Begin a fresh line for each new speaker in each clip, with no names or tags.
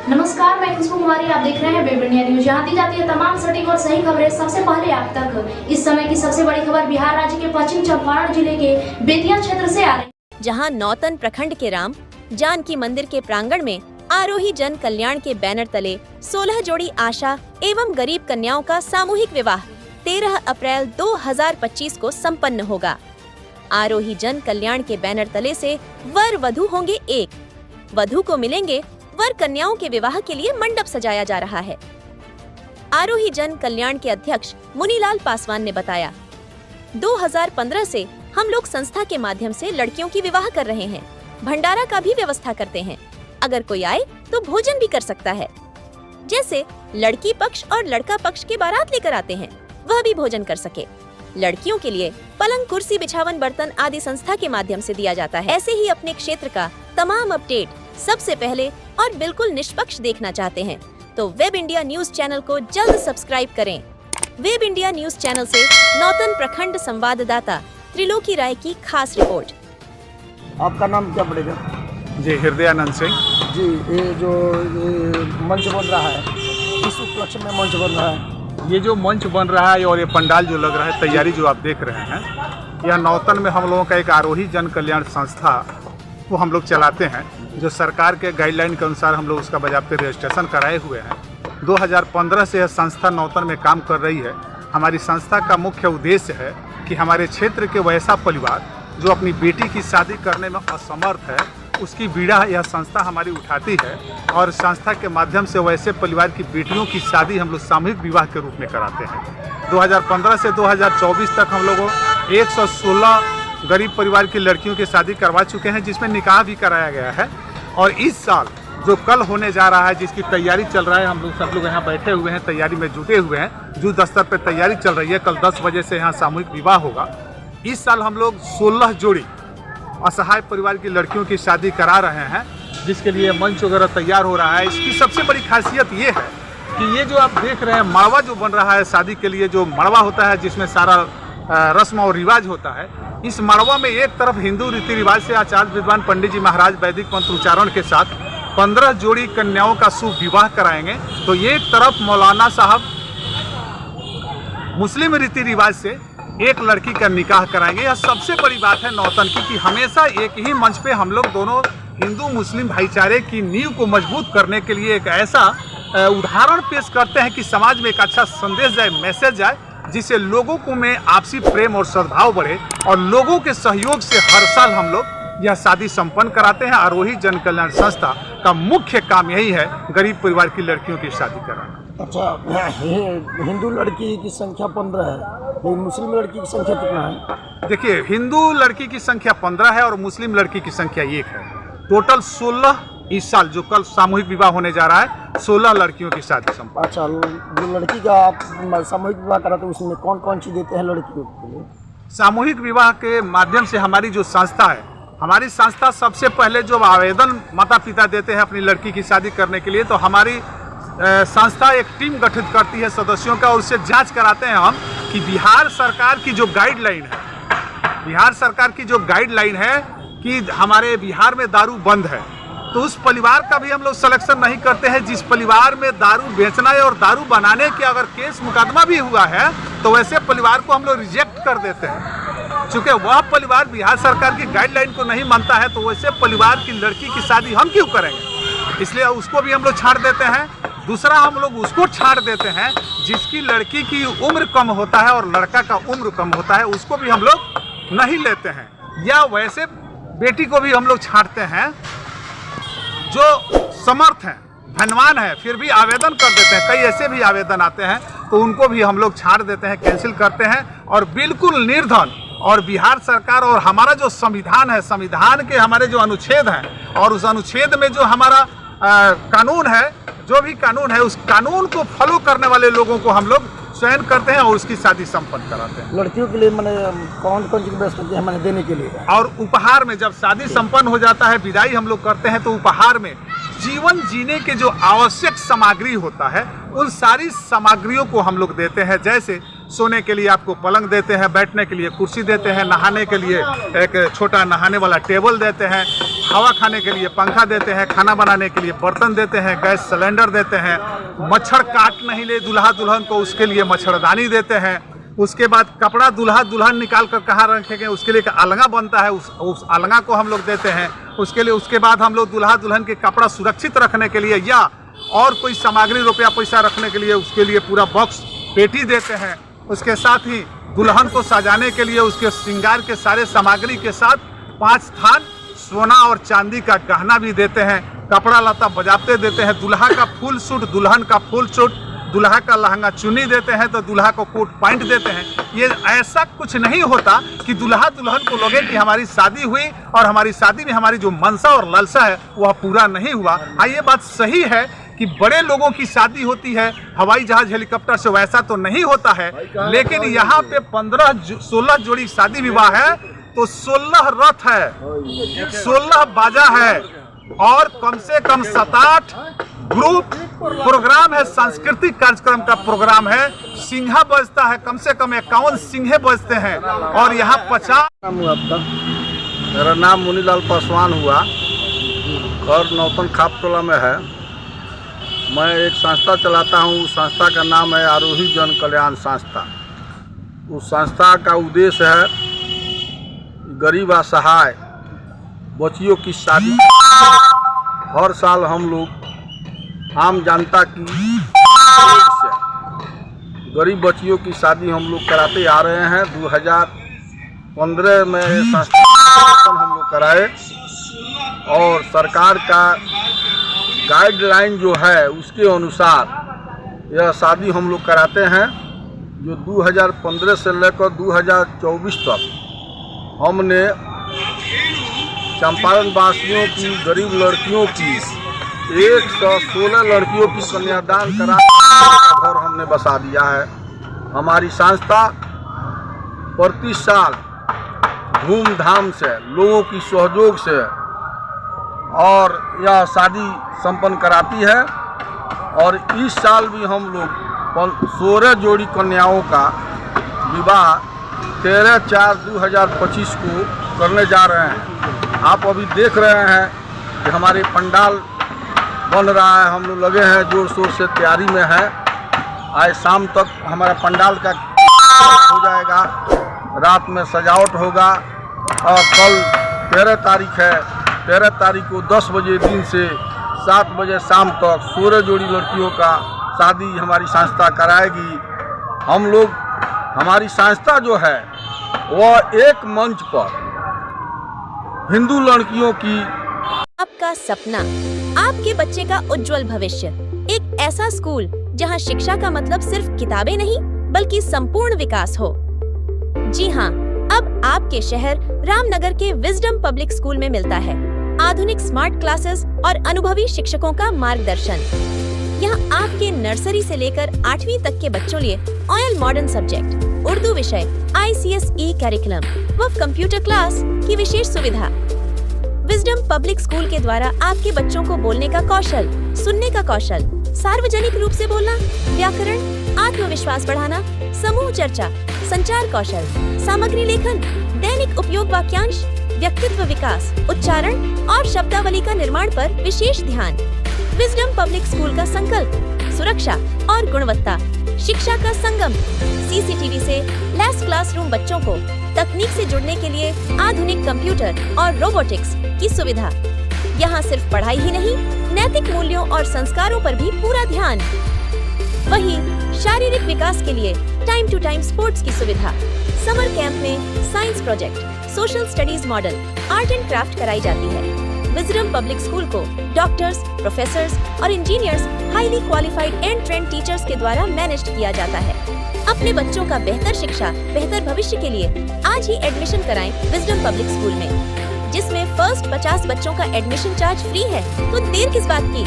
नमस्कार, मैं खुशबू कुमारी। आप देख रहे हैं वेब इंडिया न्यूज। यहाँ दी जाती है तमाम सटीक और सही खबरें सबसे पहले आप तक। इस समय की सबसे बड़ी खबर बिहार राज्य के पश्चिम चंपारण जिले के बेतिया क्षेत्र से आ रही है,
जहाँ नौतन प्रखंड के राम जानकी मंदिर के प्रांगण में आरोही जन कल्याण के बैनर तले 16 जोड़ी आशा एवं गरीब कन्याओं का सामूहिक विवाह 13 अप्रैल 2025 को संपन्न होगा। आरोही जन कल्याण के बैनर तले से वर वधू होंगे एक, वधू को मिलेंगे वर कन्याओं के विवाह के लिए मंडप सजाया जा रहा है। आरोही जन कल्याण के अध्यक्ष मुनीलाल पासवान ने बताया, 2015 से हम लोग संस्था के माध्यम से लड़कियों की विवाह कर रहे हैं। भंडारा का भी व्यवस्था करते हैं। अगर कोई आए तो भोजन भी कर सकता है। जैसे लड़की पक्ष और लड़का पक्ष के बारात लेकर आते हैं, वह भी भोजन कर सके। लड़कियों के लिए पलंग, कुर्सी, बिछावन, बर्तन आदि संस्था के माध्यम से दिया जाता है। ऐसे ही अपने क्षेत्र का तमाम अपडेट सबसे पहले और बिल्कुल निष्पक्ष देखना चाहते हैं तो वेब इंडिया न्यूज चैनल को जल्द सब्सक्राइब करें। वेब इंडिया न्यूज चैनल से नौतन प्रखंड संवाददाता त्रिलोकी राय की खास रिपोर्ट।
आपका नाम क्या पड़ेगा?
जी, हृदयानंद सिंह
जी। ये जो मंच बन रहा है, किस उपलक्ष्य में मंच बन रहा है?
ये जो मंच बन रहा है और ये पंडाल जो लग रहा है, तैयारी जो आप देख रहे हैं, यह नौतन में हम लोगों का एक आरोही जन कल्याण संस्था को हम लोग चलाते हैं, जो सरकार के गाइडलाइन के अनुसार हम लोग उसका बाकायदा रजिस्ट्रेशन कराए हुए हैं। 2015 से यह संस्था नौतन में काम कर रही है। हमारी संस्था का मुख्य उद्देश्य है कि हमारे क्षेत्र के वैसा परिवार जो अपनी बेटी की शादी करने में असमर्थ है, उसकी बीड़ा यह संस्था हमारी उठाती है और संस्था के माध्यम से वैसे परिवार की बेटियों की शादी हम लोग सामूहिक विवाह के रूप में कराते हैं। 2015 से 2024 तक हम लोगों 116 गरीब परिवार की लड़कियों की शादी करवा चुके हैं, जिसमें निकाह भी कराया गया है। और इस साल जो कल होने जा रहा है, जिसकी तैयारी चल रहा है, हम लोग सब लोग यहाँ बैठे हुए हैं, तैयारी में जुटे हुए हैं। युद्ध स्तर पर तैयारी चल रही है। कल 10 बजे से यहाँ सामूहिक विवाह होगा। इस साल हम लोग 16 जोड़ी असहाय परिवार की लड़कियों की शादी करा रहे हैं, जिसके लिए मंच वगैरह तैयार हो रहा है। इसकी सबसे बड़ी खासियत ये है कि ये जो आप देख रहे हैं मड़वा जो बन रहा है शादी के लिए, जो मड़वा होता है जिसमें सारा रस्म और रिवाज होता है, इस मड़वा में एक तरफ हिंदू रीति रिवाज से आचार्य विद्वान पंडित जी महाराज वैदिक मंत्र उच्चारण के साथ 15 जोड़ी कन्याओं का शुभ विवाह कराएंगे, तो एक तरफ मौलाना साहब मुस्लिम रीति रिवाज से एक लड़की का निकाह कराएंगे। यह सबसे बड़ी बात है नौतन की कि हमेशा एक ही मंच पे हम लोग दोनों हिंदू मुस्लिम भाईचारे की नींव को मजबूत करने के लिए एक ऐसा उदाहरण पेश करते हैं कि समाज में एक अच्छा संदेश जाए, मैसेज जाए, जिससे लोगों को में आपसी प्रेम और सद्भाव बढ़े। और लोगों के सहयोग से हर साल हम लोग यह शादी संपन्न कराते हैं। आरोही जन कल्याण संस्था का मुख्य काम यही है, गरीब परिवार की लड़कियों की शादी कराना।
अच्छा, हिंदू लड़की की संख्या 15 है, लेकिन मुस्लिम लड़की की संख्या कितना है?
देखिए, हिंदू लड़की की संख्या 15 है और मुस्लिम लड़की की संख्या 1 है। टोटल 16 इस साल जो कल सामूहिक विवाह होने जा रहा है, 16 लड़कियों की शादी संपन्न।
अच्छा, जो लड़की का आप सामूहिक विवाह कराते हैं, उसमें कौन कौन चीज़ देते हैं लड़कियों के लिए? सामूहिक
विवाह के माध्यम से हमारी जो संस्था है, हमारी संस्था सबसे पहले जो आवेदन माता पिता देते हैं अपनी लड़की की शादी करने के लिए, तो हमारी संस्था एक टीम गठित करती है सदस्यों का, और उससे जांच कराते हैं हम कि बिहार सरकार की जो गाइडलाइन है कि हमारे बिहार में दारू बंद है, तो उस परिवार का भी हम लोग सिलेक्शन नहीं करते हैं जिस परिवार में दारू बेचना है और दारू बनाने के अगर केस मुकदमा भी हुआ है, तो वैसे परिवार को हम लोग रिजेक्ट कर देते हैं। चूँकि वह परिवार बिहार सरकार की गाइडलाइन को नहीं मानता है, तो वैसे परिवार की लड़की की शादी हम क्यों करेंगे, इसलिए उसको भी हम लोग छाड़ देते हैं। दूसरा, हम लोग उसको छाड़ देते हैं जिसकी लड़की की उम्र कम होता है और लड़का का उम्र कम होता है, उसको भी हम लोग नहीं लेते हैं। या वैसे बेटी को भी हम लोग छाड़ते हैं जो समर्थ हैं, धनवान है, फिर भी आवेदन कर देते हैं। कई ऐसे भी आवेदन आते हैं, तो उनको भी हम लोग छाड़ देते हैं, कैंसिल करते हैं। और बिल्कुल निर्धन, और बिहार सरकार और हमारा जो संविधान है, संविधान के हमारे जो अनुच्छेद हैं, और उस अनुच्छेद में जो हमारा कानून है, जो भी कानून है, उस कानून को फॉलो करने वाले लोगों को हम लोग चयन करते हैं और उसकी शादी संपन्न कराते हैं।
लड़कियों के लिए मैंने कौन कौन सी व्यवस्था मैंने देने के लिए?
और उपहार में जब शादी संपन्न हो जाता है, विदाई हम लोग करते हैं, तो उपहार में जीवन जीने के जो आवश्यक सामग्री होता है, उन सारी सामग्रियों को हम लोग देते हैं। जैसे सोने के लिए आपको पलंग देते हैं, बैठने के लिए कुर्सी देते हैं, नहाने के लिए एक छोटा नहाने वाला टेबल देते हैं, हवा खाने के लिए पंखा देते हैं, खाना बनाने के लिए बर्तन देते हैं, गैस सिलेंडर देते हैं, मच्छर काट नहीं ले दूल्हा दुल्हन को उसके लिए मच्छरदानी देते हैं। उसके बाद कपड़ा दूल्हा दुल्हन निकाल कर कहाँ रखेंगे उसके लिए अलंगा बनता है, उस अलंगा को हम लोग देते हैं उसके लिए। उसके बाद हम लोग दूल्हा दुल्हन के कपड़ा सुरक्षित रखने के लिए या और कोई सामग्री रुपया पैसा रखने के लिए उसके लिए पूरा बॉक्स पेटी देते हैं। उसके साथ ही दुल्हन को सजाने के लिए उसके श्रृंगार के सारे सामग्री के साथ 5 थान सोना और चांदी का गहना भी देते हैं। कपड़ा लता बजाते देते हैं। दूल्हा का फुल सूट, दुल्हन का फुल सूट, दूल्हा का लहंगा चुन्नी देते हैं तो दूल्हा को कोट पैंट देते हैं। ये ऐसा कुछ नहीं होता कि दूल्हा दुल्हन को लगे कि हमारी शादी हुई और हमारी शादी में हमारी जो मनसा और लालसा है वह पूरा नहीं हुआ। हाँ, ये बात सही है कि बड़े लोगों की शादी होती है हवाई जहाज हेलीकॉप्टर से, वैसा तो नहीं होता है। लेकिन यहाँ पे 15-16 जोड़ी शादी विवाह है तो 16 रथ है, 16 बाजा है और कम से कम 7-8 ग्रुप प्रोग्राम है, सांस्कृतिक कार्यक्रम का प्रोग्राम है। सिंघा बजता है, कम से कम 51 सिंघे बजते हैं और यहाँ 50।
मेरा नाम मुनीलाल पासवान हुआ, घर नौतन खापटोला में है। मैं एक संस्था चलाता हूँ, उस संस्था का नाम है आरोही जन कल्याण संस्था। उस संस्था का उद्देश्य है गरीब असहाय बच्चियों की शादी। हर साल हम लोग आम जनता की से गरीब बच्चियों की शादी हम लोग कराते आ रहे हैं। 2015 में संस्था हम लोग कराए और सरकार का गाइडलाइन जो है उसके अनुसार यह शादी हम लोग कराते हैं। जो 2015 से लेकर 2024 तक हमने चंपारण वासियों की गरीब लड़कियों की 116 लड़कियों की कन्यादान करा घर हमने बसा दिया है। हमारी संस्था प्रति साल धूमधाम से लोगों की सहयोग से और यह शादी संपन्न कराती है। और इस साल भी हम लोग 16 जोड़ी कन्याओं का विवाह 13/4/2025 को करने जा रहे हैं। आप अभी देख रहे हैं कि हमारे पंडाल बन रहा है, हम लोग लगे हैं जोर शोर से तैयारी में है। आज शाम तक हमारा पंडाल का हो जाएगा, रात में सजावट होगा और कल 13 तारीख है। 13 तारीख को 10 बजे दिन से 7 बजे शाम तक 16 जोड़ी लड़कियों का शादी हमारी संस्था कराएगी। हम लोग, हमारी संस्था जो है वह एक मंच पर हिंदू लड़कियों की।
आपका सपना, आपके बच्चे का उज्जवल भविष्य, एक ऐसा स्कूल जहां शिक्षा का मतलब सिर्फ किताबें नहीं बल्कि संपूर्ण विकास हो। जी हाँ, अब आपके शहर रामनगर के विजडम पब्लिक स्कूल में मिलता है आधुनिक स्मार्ट क्लासेस और अनुभवी शिक्षकों का मार्गदर्शन। यहाँ आपके नर्सरी से लेकर 8वीं तक के बच्चों लिए ऑयल मॉडर्न सब्जेक्ट, उर्दू विषय, ICSE कैरिकुलम व कंप्यूटर क्लास की विशेष सुविधा। विजडम पब्लिक स्कूल के द्वारा आपके बच्चों को बोलने का कौशल, सुनने का कौशल, सार्वजनिक रूप से बोलना, व्याकरण, आत्मविश्वास बढ़ाना, समूह चर्चा, संचार कौशल, सामग्री लेखन, दैनिक उपयोग वाक्यांश, व्यक्तित्व विकास, उच्चारण और शब्दावली का निर्माण पर विशेष ध्यान। विजडम पब्लिक स्कूल का संकल्प सुरक्षा और गुणवत्ता, शिक्षा का संगम। CCTV से लैस क्लासरूम, बच्चों को तकनीक से जुड़ने के लिए आधुनिक कंप्यूटर और रोबोटिक्स की सुविधा। यहाँ सिर्फ पढ़ाई ही नहीं, नैतिक मूल्यों और संस्कारों पर भी पूरा ध्यान। वहीं शारीरिक विकास के लिए टाइम टू टाइम स्पोर्ट्स की सुविधा। समर कैंप में science project, social studies model, art and craft कराई जाती है। विजडम पब्लिक स्कूल को डॉक्टर्स, प्रोफेसर्स और engineers, highly qualified and trend teachers के द्वारा मैनेज किया जाता है। अपने बच्चों का बेहतर शिक्षा, बेहतर भविष्य के लिए आज ही एडमिशन कराएं विजडम पब्लिक स्कूल में, जिसमें फर्स्ट 50 बच्चों का एडमिशन चार्ज फ्री है। तो देर किस बात की?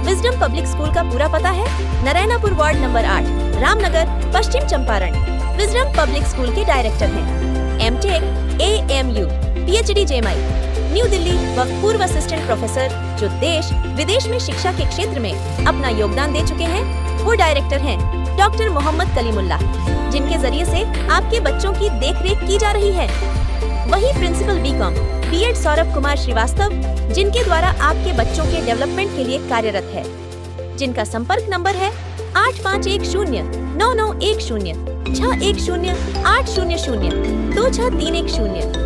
विजडम पब्लिक स्कूल का पूरा पता है नारायणापुर वार्ड नंबर 8, रामनगर, पश्चिम चंपारण। विजडम पब्लिक स्कूल के डायरेक्टर हैं MTech, AMU, PhD JMI, new Delhi व पूर्व असिस्टेंट प्रोफेसर, जो देश विदेश में शिक्षा के क्षेत्र में अपना योगदान दे चुके हैं। वो डायरेक्टर हैं डॉक्टर मोहम्मद कलीमुल्लाह, जिनके जरिए से आपके बच्चों की देखरेख की जा रही है। वही principal BCom BEd Saurabh Kumar Srivastava, जिनके द्वारा आपके बच्चों के डेवलपमेंट के लिए कार्यरत है, जिनका संपर्क नंबर है 85109910 610 800 2631